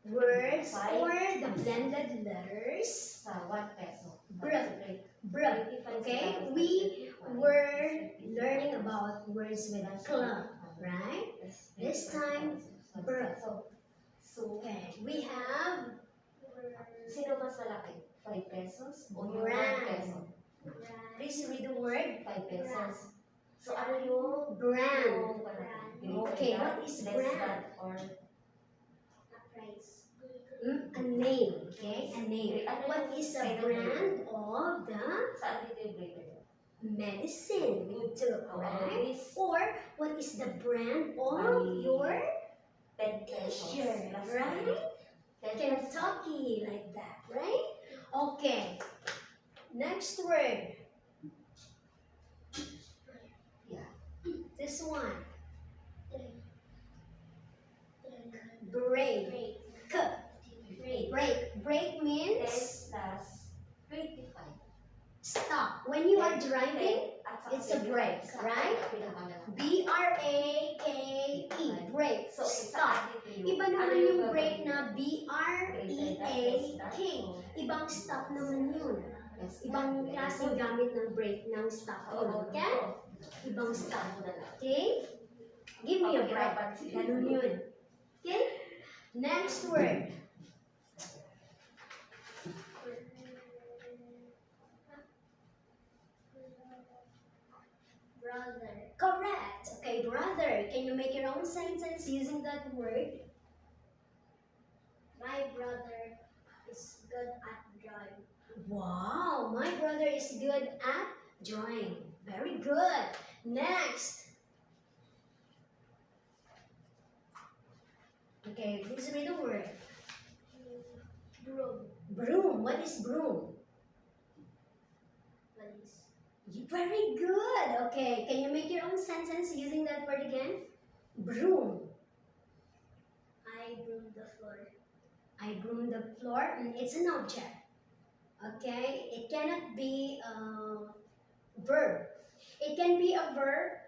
words or the blended letters. Sa 1 peso. Okay, we were learning about words with club, right? This time, okay, we have Sino mas malaki? 5 pesos o yung 1 brand. peso? Please read the word 5 pesos. So ano yung brand. yung Okay, what is less brand? than or A name, okay? A name. What is a brand of the saan dito yung greater? medicine we took, right? This Or what is the brand of your 10 pesos. t-shirt, Plus right? 10 pesos. Kentucky, like that, right? Okay. Next word. Yeah. This one. Break. Break means 10 plus 25. stop. When you are driving, it's a break, right? B-R-A-K-E. Break. So, Stop. Iba naman yung break na B-R-E-A-K. Ibang stop naman yun. Ibang klaseng gamit ng break ng stop yun. Okay? Ibang stop. Okay? Give me a break. Ganun yun. Okay? Next word. Brother. Correct. Okay, brother. Can you make your own sentence using that word? My brother is good at drawing. Wow, my brother is good at drawing. Very good. Next. Okay, please read the word. Broom. Broom. What is broom? Police. Very good. Okay, can you make your own sentence using that word again? Broom. I broom the floor. I broom the floor. It's an object. Okay, it cannot be a verb. It can be a verb,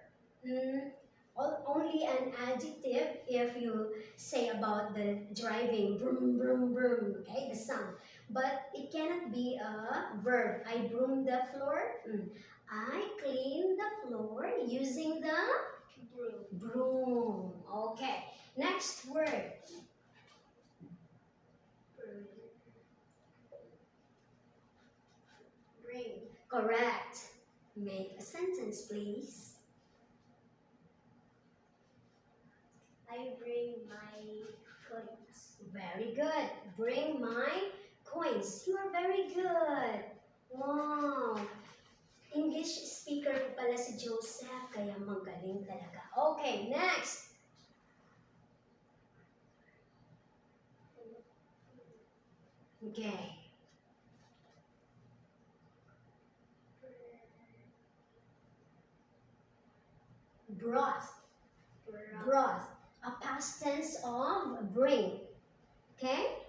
only an adjective if you say about the driving, broom, broom, broom, okay, the sound. But it cannot be a verb. I broom the floor. I clean the floor using the Broom. broom. Okay, next word. Bring. Correct. Make a sentence, please. I bring my coins. Very good. Bring my coins. You are very good. Wow. English speaker ko pala si Joseph, kaya magaling talaga. Okay, next. Okay. Broth. Broth. A past tense of bring. Okay?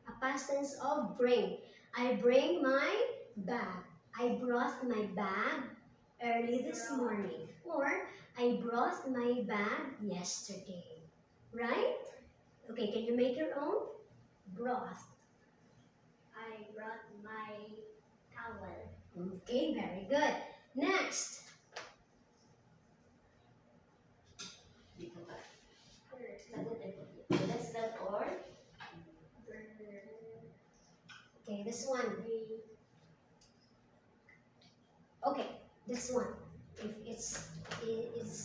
A past tense of bring. I bring my bag. I brought my bag early this morning. Or, I brought my bag yesterday. Right? Okay, can you make your own? Broth. I brought my towel. Okay, very good. Next. Dito ka. Sagot ito. Less than or? Okay, this one. Okay, this one. If it's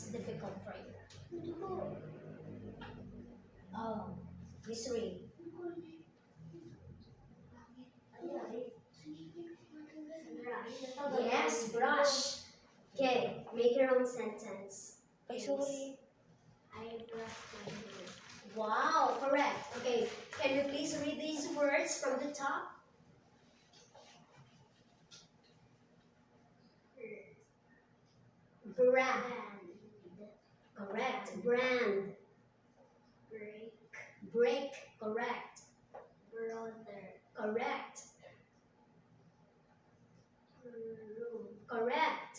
difficult for you. Oh, this read. Yes, brush. Okay, make your own sentence. Actually, I brushed my hair. Wow, correct. Okay, can you please read these words from the top? Brand. Correct. Brand. Break. Break. Correct. Brother. Correct. Room. Correct.